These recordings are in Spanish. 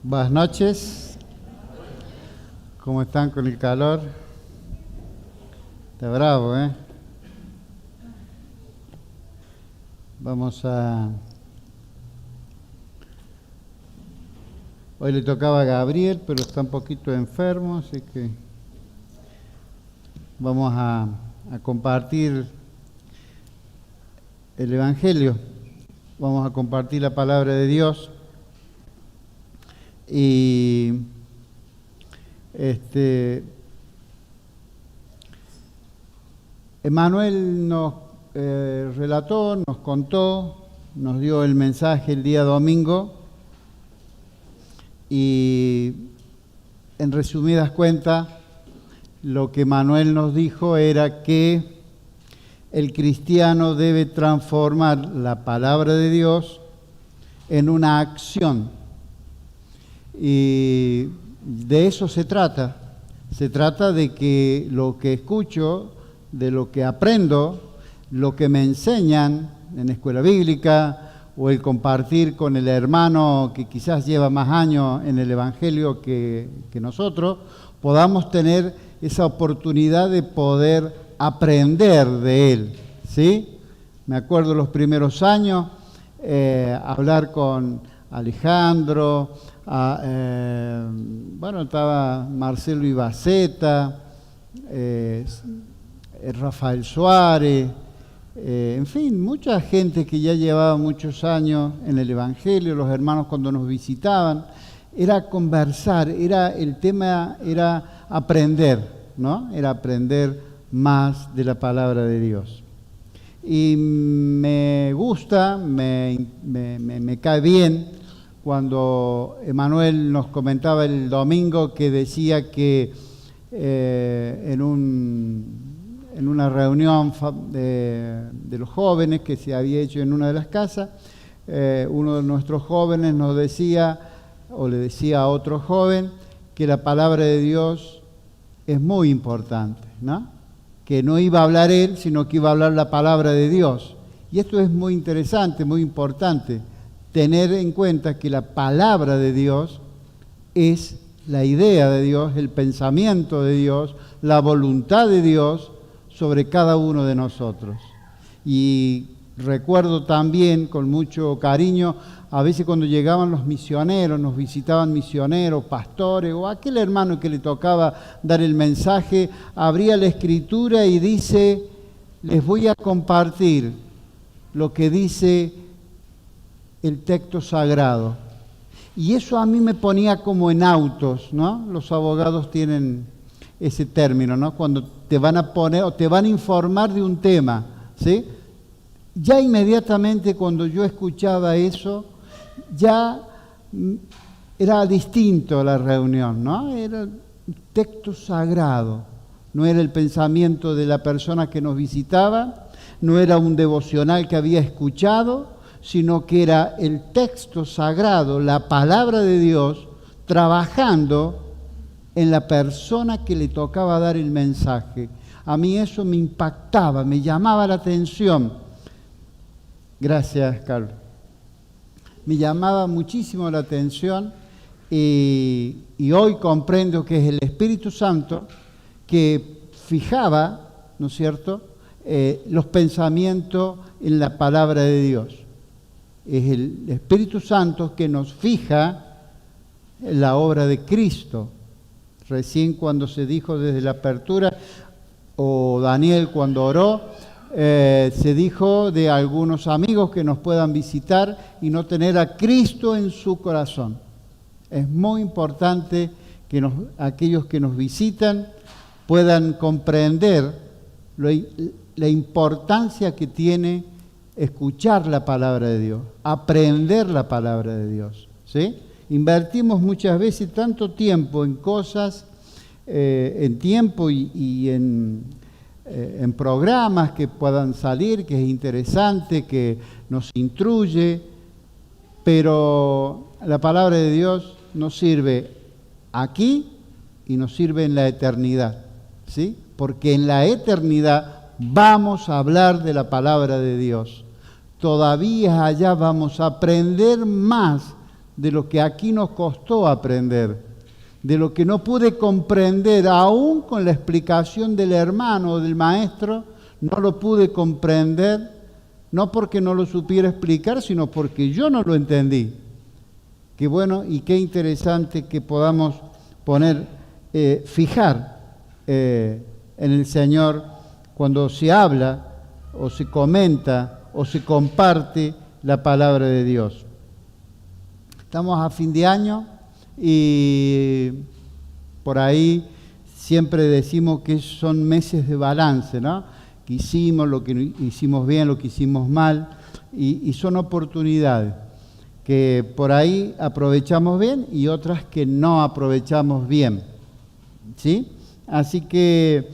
Buenas noches. ¿Cómo están con el calor? Está bravo, ¿eh? Vamos a... Hoy le tocaba a Gabriel, pero está un poquito enfermo, así que vamos a compartir el Evangelio. Vamos a compartir la palabra de Dios. Y Emanuel nos relató, nos contó, nos dio el mensaje el día domingo y en resumidas cuentas lo que Emanuel nos dijo era que el cristiano debe transformar la palabra de Dios en una acción. Y de eso se trata. Se trata de que lo que escucho, de lo que aprendo, lo que me enseñan en la escuela bíblica o el compartir con el hermano que quizás lleva más años en el Evangelio que nosotros, podamos tener esa oportunidad de poder aprender de él, ¿sí? Me acuerdo los primeros años, hablar con Alejandro, estaba Marcelo Ibaceta, Rafael Suárez, en fin, mucha gente que ya llevaba muchos años en el Evangelio, los hermanos cuando nos visitaban, era conversar, el tema era aprender, ¿no? Era aprender más de la palabra de Dios. Y me gusta, me cae bien cuando Emanuel nos comentaba el domingo que decía que en una reunión de los jóvenes que se había hecho en una de las casas, uno de nuestros jóvenes nos decía, o le decía a otro joven, que la palabra de Dios es muy importante, ¿no? Que no iba a hablar él, sino que iba a hablar la palabra de Dios. Y esto es muy interesante, muy importante, tener en cuenta que la palabra de Dios es la idea de Dios, el pensamiento de Dios, la voluntad de Dios sobre cada uno de nosotros. Y recuerdo también con mucho cariño, a veces cuando llegaban los misioneros, nos visitaban misioneros, pastores o aquel hermano que le tocaba dar el mensaje, abría la escritura y dice, les voy a compartir lo que dice el texto sagrado. Y eso a mí me ponía como en autos, ¿no? Los abogados tienen ese término, ¿no? Cuando te van a poner o te van a informar de un tema, ¿sí? Ya inmediatamente cuando yo escuchaba eso, ya era distinto la reunión, ¿no? Era un texto sagrado, no era el pensamiento de la persona que nos visitaba, no era un devocional que había escuchado, sino que era el texto sagrado, la palabra de Dios, trabajando en la persona que le tocaba dar el mensaje. A mí eso me impactaba, me llamaba la atención. Gracias, Carlos. Me llamaba muchísimo la atención y hoy comprendo que es el Espíritu Santo que fijaba, ¿no es cierto?, los pensamientos en la palabra de Dios. Es el Espíritu Santo que nos fija la obra de Cristo. Recién cuando se dijo desde la apertura, o Daniel cuando oró, se dijo de algunos amigos que nos puedan visitar y no tener a Cristo en su corazón. Es muy importante que aquellos que nos visitan puedan comprender la importancia que tiene escuchar la palabra de Dios, aprender la palabra de Dios, ¿sí? Invertimos muchas veces tanto tiempo en cosas, en tiempo y en programas que puedan salir, que es interesante, que nos instruye, pero la palabra de Dios nos sirve aquí y nos sirve en la eternidad, ¿sí? Porque en la eternidad vamos a hablar de la palabra de Dios. Todavía allá vamos a aprender más de lo que aquí nos costó aprender, de lo que no pude comprender, aún con la explicación del hermano o del maestro, no lo pude comprender, no porque no lo supiera explicar, sino porque yo no lo entendí. Qué bueno y qué interesante que podamos fijar en el Señor cuando se habla o se comenta o se comparte la palabra de Dios. Estamos a fin de año y por ahí siempre decimos que son meses de balance, ¿no? Que hicimos, lo que hicimos bien, lo que hicimos mal, y son oportunidades que por ahí aprovechamos bien y otras que no aprovechamos bien, ¿sí? Así que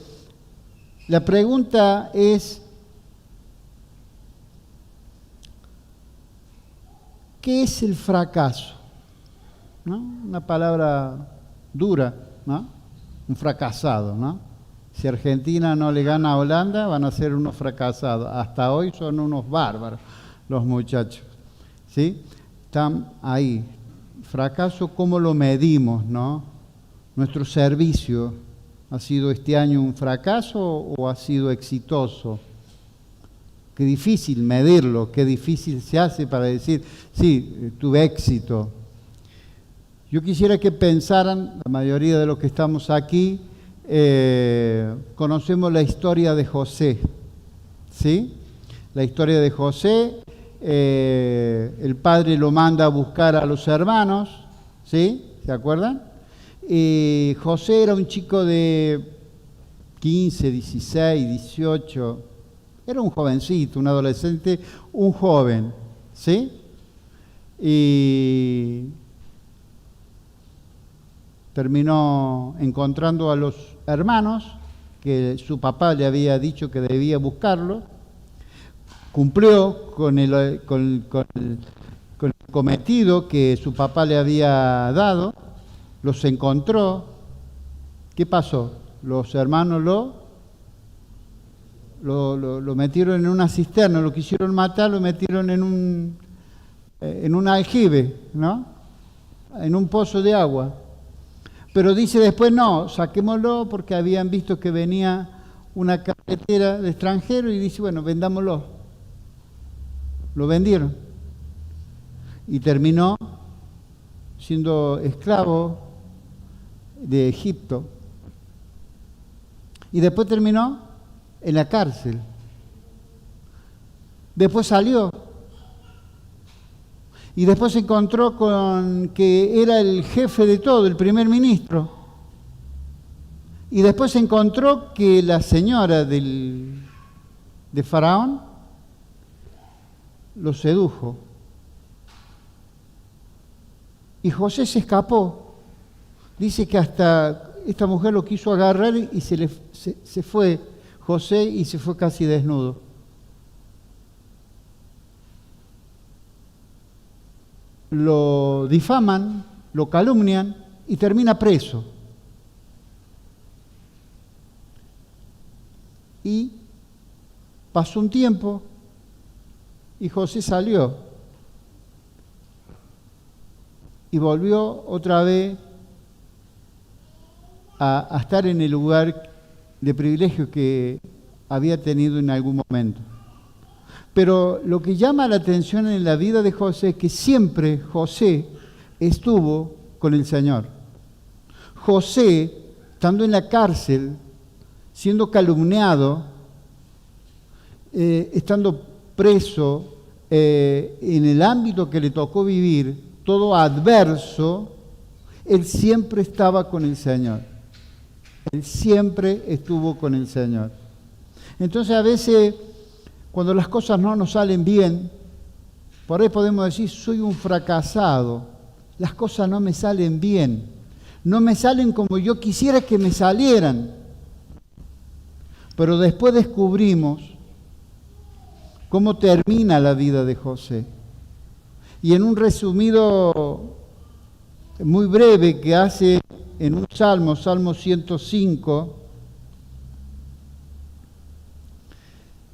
la pregunta es, ¿qué es el fracaso? ¿No? Una palabra dura, ¿no? Un fracasado, ¿no? Si Argentina no le gana a Holanda, van a ser unos fracasados. Hasta hoy son unos bárbaros los muchachos, ¿sí? Están ahí. Fracaso, ¿cómo lo medimos, no? ¿Nuestro servicio ha sido este año un fracaso o ha sido exitoso? Qué difícil medirlo, qué difícil se hace para decir, sí, tuve éxito. Yo quisiera que pensaran, la mayoría de los que estamos aquí, conocemos la historia de José, ¿sí? La historia de José, el padre lo manda a buscar a los hermanos, ¿sí? ¿Se acuerdan? José era un chico de 15, 16, 18, era un jovencito, un adolescente, un joven, ¿sí? Y terminó encontrando a los hermanos, que su papá le había dicho que debía buscarlo, cumplió con el cometido que su papá le había dado, los encontró. ¿Qué pasó? Los hermanos lo metieron en una cisterna, lo quisieron matar, lo metieron en un aljibe, ¿no? En un pozo de agua. Pero dice después, no, saquémoslo porque habían visto que venía una carretera de extranjero y dice, bueno, vendámoslo. Lo vendieron. Y terminó siendo esclavo de Egipto. Y después terminó en la cárcel. Después salió. Y después se encontró con que era el jefe de todo, el primer ministro. Y después se encontró que la señora de Faraón lo sedujo. Y José se escapó. Dice que hasta esta mujer lo quiso agarrar y se fue José y se fue casi desnudo. Lo difaman, lo calumnian y termina preso. Y pasó un tiempo y José salió y volvió otra vez a estar en el lugar de privilegio que había tenido en algún momento. Pero lo que llama la atención en la vida de José es que siempre José estuvo con el Señor. José, estando en la cárcel, siendo calumniado, estando preso en el ámbito que le tocó vivir, todo adverso, él siempre estaba con el Señor. Él siempre estuvo con el Señor. Entonces a veces, cuando las cosas no nos salen bien, por ahí podemos decir, soy un fracasado, las cosas no me salen bien, no me salen como yo quisiera que me salieran. Pero después descubrimos cómo termina la vida de José. Y en un resumido muy breve que hace en un salmo, Salmo 105,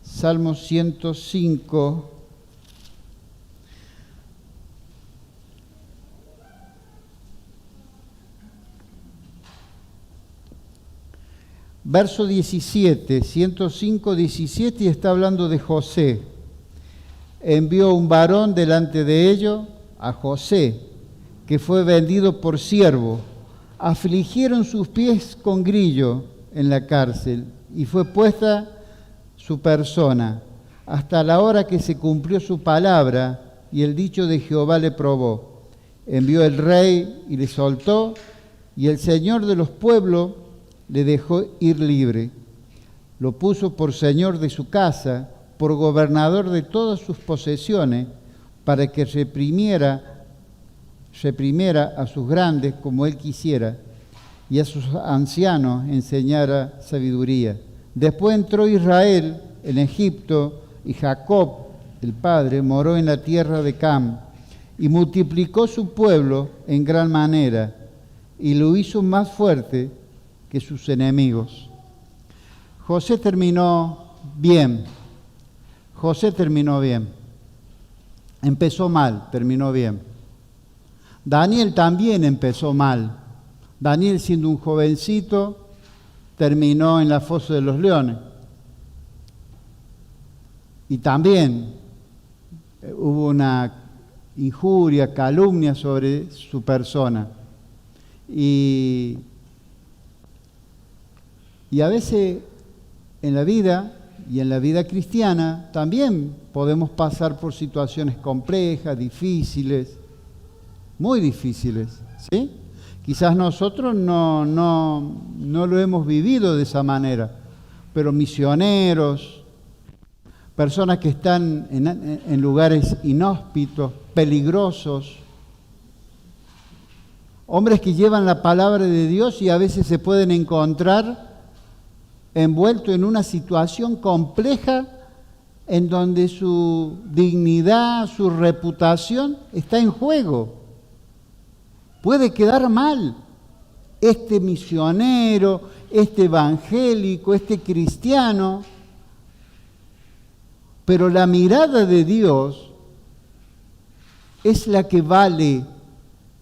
Salmo 105, verso 17, 105, 17, y está hablando de José. Envió un varón delante de ellos, a José, que fue vendido por siervo. Afligieron sus pies con grillo en la cárcel, y fue puesta su persona, hasta la hora que se cumplió su palabra, y el dicho de Jehová le probó. Envió el rey y le soltó, y el Señor de los pueblos le dejó ir libre. Lo puso por señor de su casa, por gobernador de todas sus posesiones, para que reprimiera a sus grandes como él quisiera, y a sus ancianos enseñara sabiduría. Después entró Israel en Egipto, y Jacob, el padre, moró en la tierra de Cam, y multiplicó su pueblo en gran manera, y lo hizo más fuerte que sus enemigos. José terminó bien. Empezó mal, terminó bien. Daniel también empezó mal. Daniel, siendo un jovencito, terminó en la fosa de los leones. Y también hubo una injuria, calumnia sobre su persona. Y a veces en la vida y en la vida cristiana también podemos pasar por situaciones complejas, difíciles, muy difíciles, ¿sí? Quizás nosotros no lo hemos vivido de esa manera, pero misioneros, personas que están en lugares inhóspitos, peligrosos, hombres que llevan la palabra de Dios y a veces se pueden encontrar envueltos en una situación compleja en donde su dignidad, su reputación está en juego. Puede quedar mal este misionero, este evangélico, este cristiano, pero la mirada de Dios es la que vale,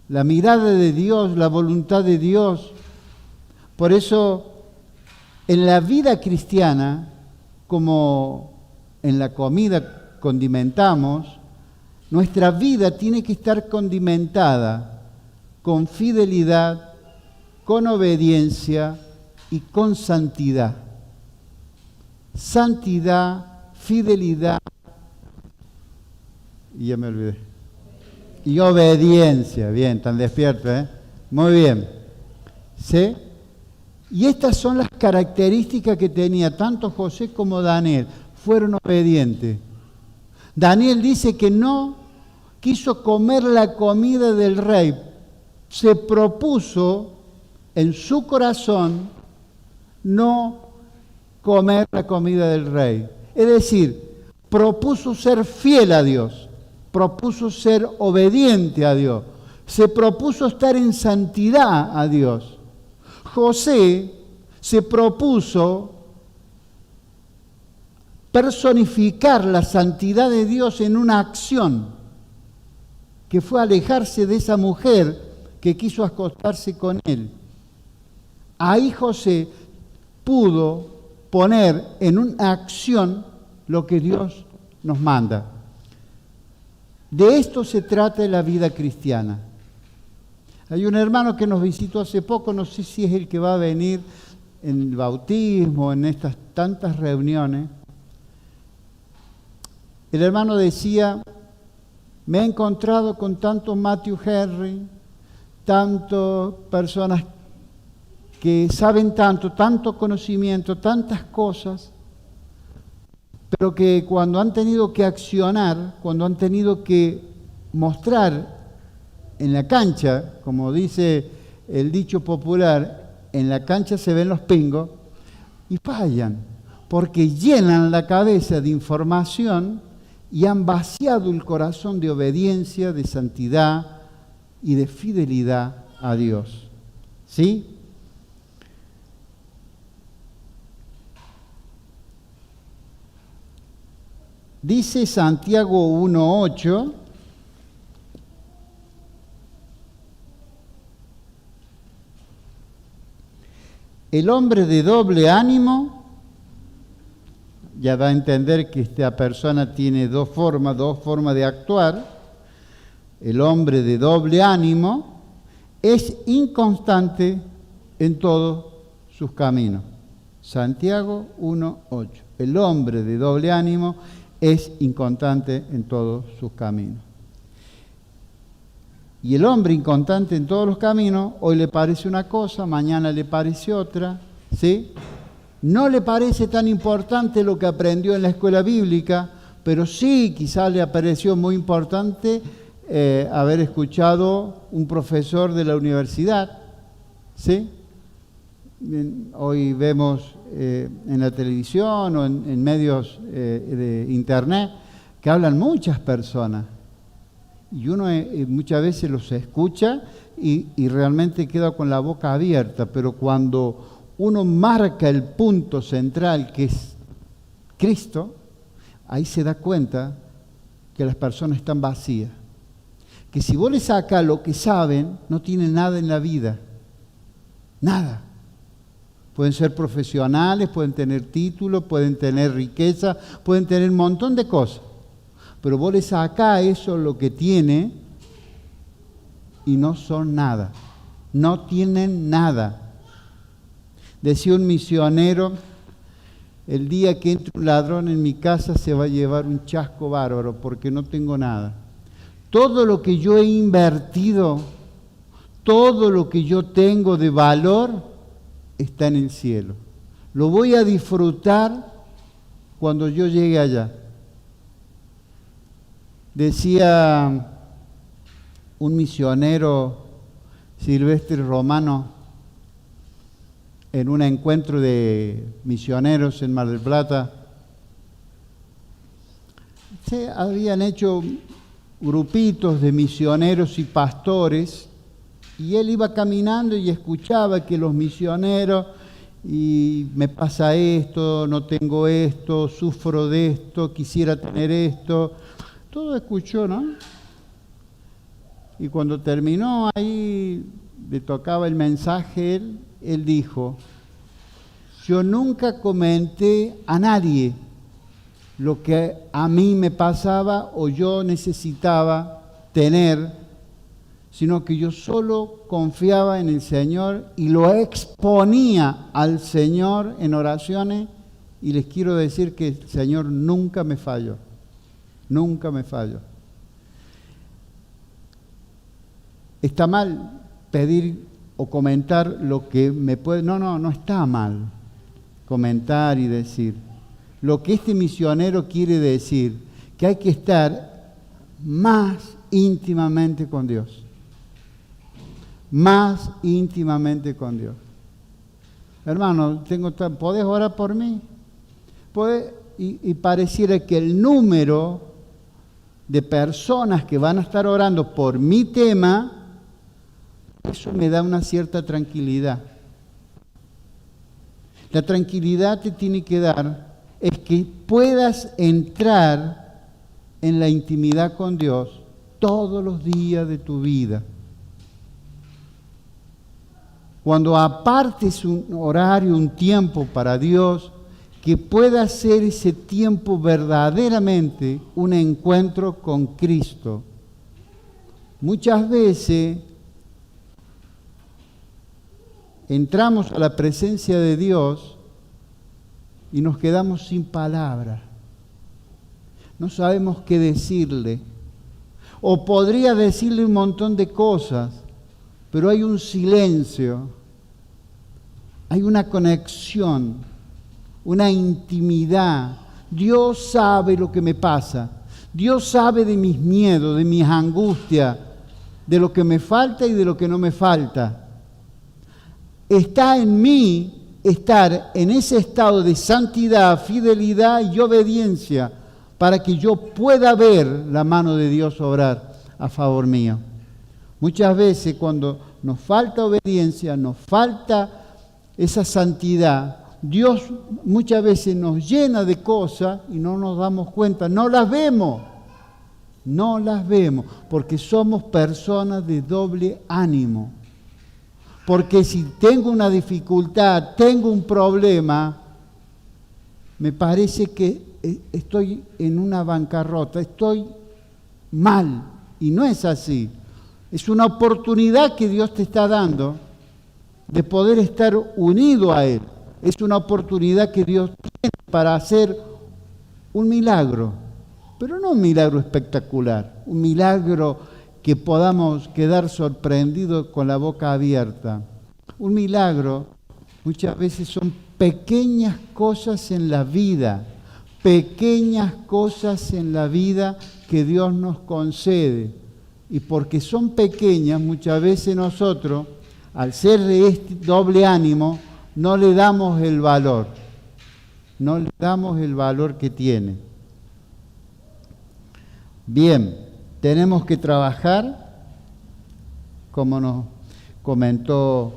la mirada de Dios, la voluntad de Dios. Por eso, en la vida cristiana, como en la comida condimentamos, nuestra vida tiene que estar condimentada con fidelidad, con obediencia y con santidad. Santidad, fidelidad, y ya me olvidé, y obediencia. Bien, tan despierto, ¿eh? Muy bien. ¿Sí? Y estas son las características que tenía tanto José como Daniel. Fueron obedientes. Daniel dice que no quiso comer la comida del rey. Se propuso en su corazón no comer la comida del rey. Es decir, propuso ser fiel a Dios, propuso ser obediente a Dios, se propuso estar en santidad a Dios. José se propuso personificar la santidad de Dios en una acción, que fue alejarse de esa mujer que quiso acostarse con él. Ahí José pudo poner en una acción lo que Dios nos manda. De esto se trata la vida cristiana. Hay un hermano que nos visitó hace poco, no sé si es el que va a venir en el bautismo, en estas tantas reuniones. El hermano decía: me he encontrado con tantos Matthew Henry, tantas personas que saben tanto conocimiento, tantas cosas, pero que cuando han tenido que accionar, cuando han tenido que mostrar en la cancha, como dice el dicho popular, en la cancha se ven los pingos, y fallan, porque llenan la cabeza de información y han vaciado el corazón de obediencia, de santidad y de fidelidad a Dios. ¿Sí? Dice Santiago 1:8, El hombre de doble ánimo, ya da a entender que esta persona tiene dos formas de actuar. El hombre de doble ánimo es inconstante en todos sus caminos. Santiago 1:8. El hombre de doble ánimo es inconstante en todos sus caminos. Y el hombre inconstante en todos los caminos, hoy le parece una cosa, mañana le parece otra, ¿sí? No le parece tan importante lo que aprendió en la escuela bíblica, pero sí quizás le pareció muy importante haber escuchado un profesor de la universidad, ¿sí? Hoy vemos en la televisión o en medios de internet que hablan muchas personas. Y uno muchas veces los escucha y realmente queda con la boca abierta, pero cuando uno marca el punto central que es Cristo, ahí se da cuenta que las personas están vacías. Que si vos le sacás lo que saben, no tienen nada en la vida. Nada. Pueden ser profesionales, pueden tener títulos, pueden tener riqueza, pueden tener un montón de cosas. Pero vos le sacás eso lo que tiene y no son nada. No tienen nada. Decía un misionero, el día que entre un ladrón en mi casa se va a llevar un chasco bárbaro porque no tengo nada. Todo lo que yo he invertido, todo lo que yo tengo de valor está en el cielo. Lo voy a disfrutar cuando yo llegue allá. Decía un misionero Silvestre Romano en un encuentro de misioneros en Mar del Plata, se habían hecho grupitos de misioneros y pastores y él iba caminando y escuchaba que los misioneros, y me pasa esto, no tengo esto, sufro de esto, quisiera tener esto. Todo escuchó, ¿no? Y cuando terminó ahí, le tocaba el mensaje, él dijo, yo nunca comenté a nadie lo que a mí me pasaba o yo necesitaba tener, sino que yo solo confiaba en el Señor y lo exponía al Señor en oraciones, y les quiero decir que el Señor nunca me falló. Nunca me falló. ¿Está mal pedir o comentar lo que me puede? No está mal comentar y decir. Lo que este misionero quiere decir, que hay que estar más íntimamente con Dios. Más íntimamente con Dios. Hermano, ¿podés orar por mí? Y pareciera que el número de personas que van a estar orando por mi tema, eso me da una cierta tranquilidad. La tranquilidad te tiene que dar es que puedas entrar en la intimidad con Dios todos los días de tu vida. Cuando apartes un horario, un tiempo para Dios, que pueda ser ese tiempo verdaderamente un encuentro con Cristo. Muchas veces entramos a la presencia de Dios y nos quedamos sin palabras. No sabemos qué decirle. O podría decirle un montón de cosas, pero hay un silencio, hay una conexión, una intimidad. Dios sabe lo que me pasa. Dios sabe de mis miedos, de mis angustias, de lo que me falta y de lo que no me falta. Está en mí estar en ese estado de santidad, fidelidad y obediencia para que yo pueda ver la mano de Dios obrar a favor mío. Muchas veces cuando nos falta obediencia, nos falta esa santidad, Dios muchas veces nos llena de cosas y no nos damos cuenta, no las vemos, porque somos personas de doble ánimo. Porque si tengo una dificultad, tengo un problema, me parece que estoy en una bancarrota, estoy mal. Y no es así. Es una oportunidad que Dios te está dando de poder estar unido a Él. Es una oportunidad que Dios tiene para hacer un milagro, pero no un milagro espectacular, un milagro que podamos quedar sorprendidos con la boca abierta. Un milagro muchas veces son pequeñas cosas en la vida, pequeñas cosas en la vida que Dios nos concede. Y porque son pequeñas, muchas veces nosotros, al ser de este doble ánimo, no le damos el valor. No le damos el valor que tiene. Bien, tenemos que trabajar, como nos comentó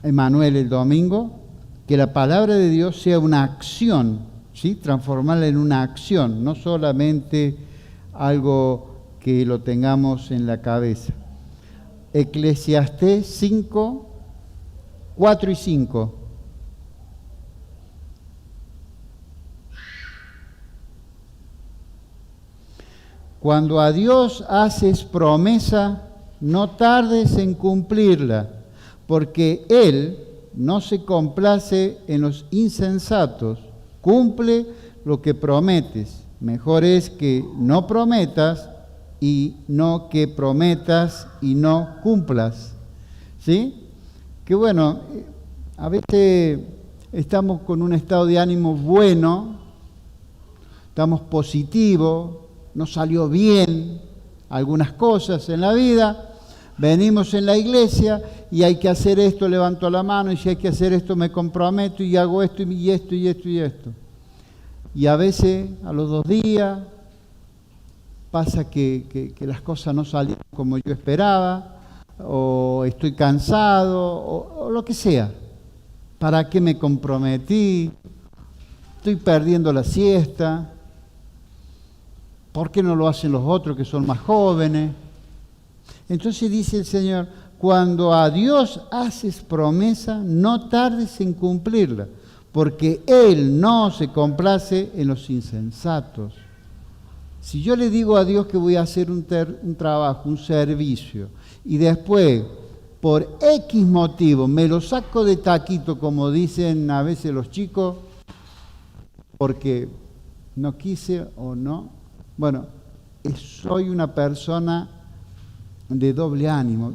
Emanuel el domingo, que la palabra de Dios sea una acción, ¿sí? Transformarla en una acción, no solamente algo que lo tengamos en la cabeza. Eclesiastés 5, 4 y 5. Cuando a Dios haces promesa, no tardes en cumplirla, porque Él no se complace en los insensatos, cumple lo que prometes. Mejor es que no prometas y no que prometas y no cumplas. ¿Sí? Que bueno, a veces estamos con un estado de ánimo bueno, estamos positivos, nos salió bien algunas cosas en la vida, venimos en la iglesia y hay que hacer esto, levanto la mano, y si hay que hacer esto me comprometo y hago esto y esto y esto y esto. Y a veces, a los 2 días, pasa que las cosas no salieron como yo esperaba, o estoy cansado, o lo que sea. ¿Para qué me comprometí? Estoy perdiendo la siesta. ¿Por qué no lo hacen los otros que son más jóvenes? Entonces dice el Señor, cuando a Dios haces promesa, no tardes en cumplirla, porque Él no se complace en los insensatos. Si yo le digo a Dios que voy a hacer un trabajo, un servicio, y después, por X motivo, me lo saco de taquito, como dicen a veces los chicos, porque no quise o no, bueno, soy una persona de doble ánimo.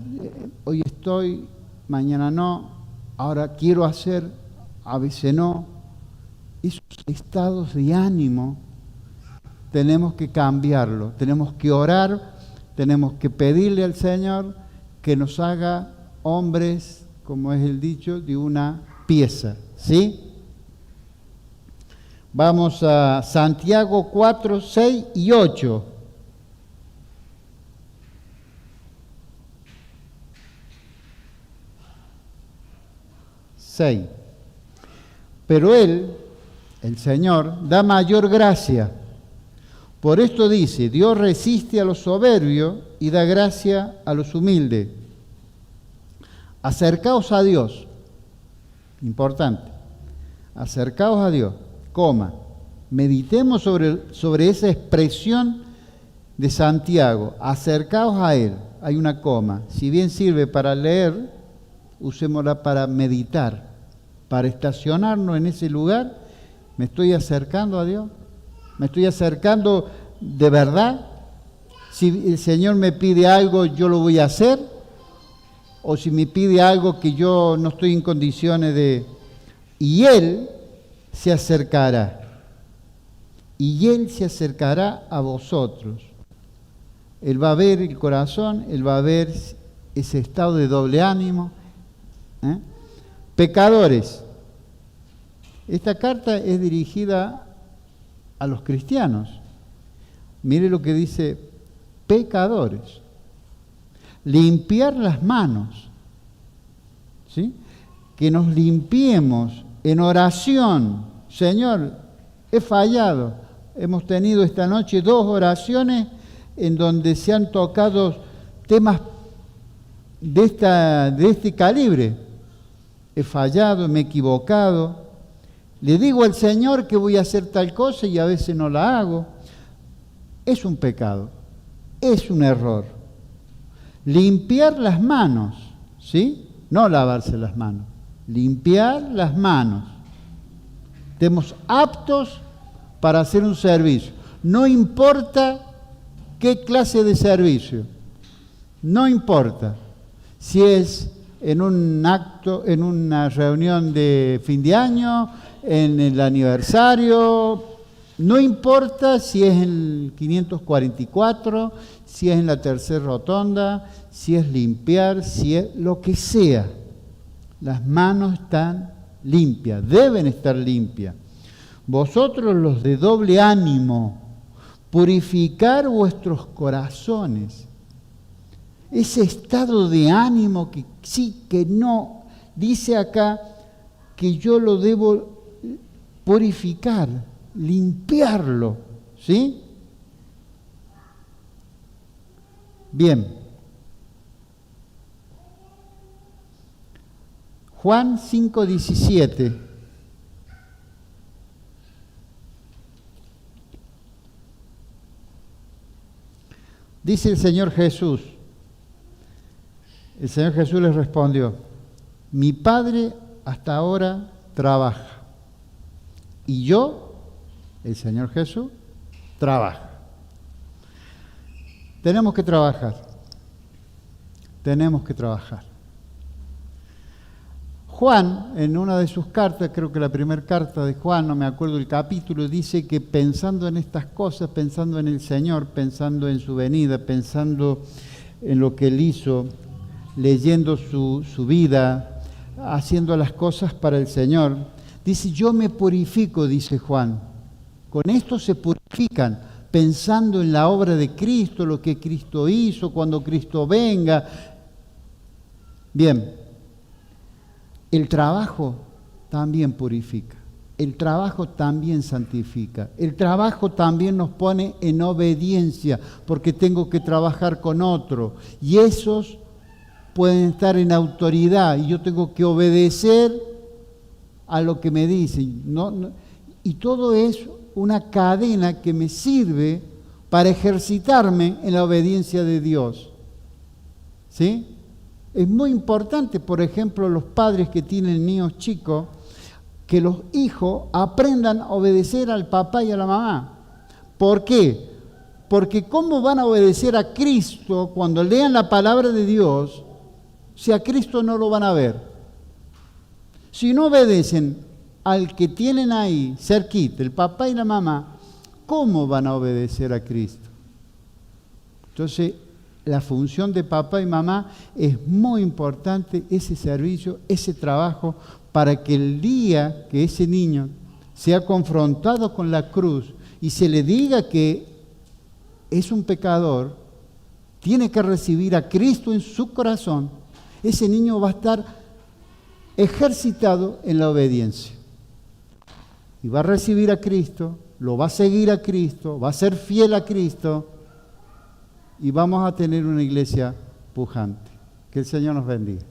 Hoy estoy, mañana no, ahora quiero hacer, a veces no. Esos estados de ánimo tenemos que cambiarlo, tenemos que orar, tenemos que pedirle al Señor que nos haga hombres, como es el dicho, de una pieza, ¿sí? Vamos a Santiago 4, 6 y 8. Pero Él, el Señor, da mayor gracia. Por esto dice, Dios resiste a los soberbios y da gracia a los humildes. Acercaos a Dios, importante, acercaos a Dios, meditemos sobre esa expresión de Santiago, acercaos a Él, hay una coma, si bien sirve para leer, usémosla para meditar, para estacionarnos en ese lugar. ¿Me estoy acercando a Dios? ¿Me estoy acercando de verdad? Si el Señor me pide algo, yo lo voy a hacer, o si me pide algo que yo no estoy en condiciones de... Y Él se acercará, y Él se acercará a vosotros. Él va a ver el corazón, Él va a ver ese estado de doble ánimo. Pecadores. Esta carta es dirigida a los cristianos. Mire lo que dice, pecadores. Limpiar las manos, ¿sí? Que nos limpiemos en oración. Señor, he fallado. Hemos tenido esta noche 2 oraciones en donde se han tocado temas de este calibre. He fallado, me he equivocado. Le digo al Señor que voy a hacer tal cosa y a veces no la hago. Es un pecado, es un error. Limpiar las manos, ¿sí? No lavarse las manos. Limpiar las manos. Estemos aptos para hacer un servicio. No importa qué clase de servicio. No importa si es en un acto, en una reunión de fin de año, en el aniversario, no importa si es en el 544, si es en la tercera rotonda, si es limpiar, si es lo que sea. Las manos están limpias, deben estar limpias. Vosotros los de doble ánimo, purificar vuestros corazones. Ese estado de ánimo que sí, que no, dice acá que yo lo debo purificar, limpiarlo, ¿sí? Bien. Juan 5:17. Dice el Señor Jesús. El Señor Jesús les respondió: mi Padre hasta ahora trabaja. Y yo, el Señor Jesús, trabaja. Tenemos que trabajar. Tenemos que trabajar. Juan, en una de sus cartas, creo que la primera carta de Juan, no me acuerdo el capítulo, dice que pensando en estas cosas, pensando en el Señor, pensando en su venida, pensando en lo que Él hizo, leyendo su vida, haciendo las cosas para el Señor, dice, yo me purifico, dice Juan. Con esto se purifican, pensando en la obra de Cristo, lo que Cristo hizo, cuando Cristo venga. Bien, el trabajo también purifica, el trabajo también santifica, el trabajo también nos pone en obediencia, porque tengo que trabajar con otro, y esos pueden estar en autoridad, y yo tengo que obedecer a lo que me dicen. Y todo es una cadena que me sirve para ejercitarme en la obediencia de Dios. ¿Sí? Es muy importante, por ejemplo, los padres que tienen niños chicos, que los hijos aprendan a obedecer al papá y a la mamá. ¿Por qué? Porque ¿cómo van a obedecer a Cristo cuando lean la palabra de Dios si a Cristo no lo van a ver? Si no obedecen al que tienen ahí cerquita, el papá y la mamá, ¿cómo van a obedecer a Cristo? Entonces, la función de papá y mamá es muy importante, ese servicio, ese trabajo, para que el día que ese niño sea confrontado con la cruz y se le diga que es un pecador, tiene que recibir a Cristo en su corazón, ese niño va a estar ejercitado en la obediencia. Y va a recibir a Cristo, lo va a seguir a Cristo, va a ser fiel a Cristo, y vamos a tener una iglesia pujante. Que el Señor nos bendiga.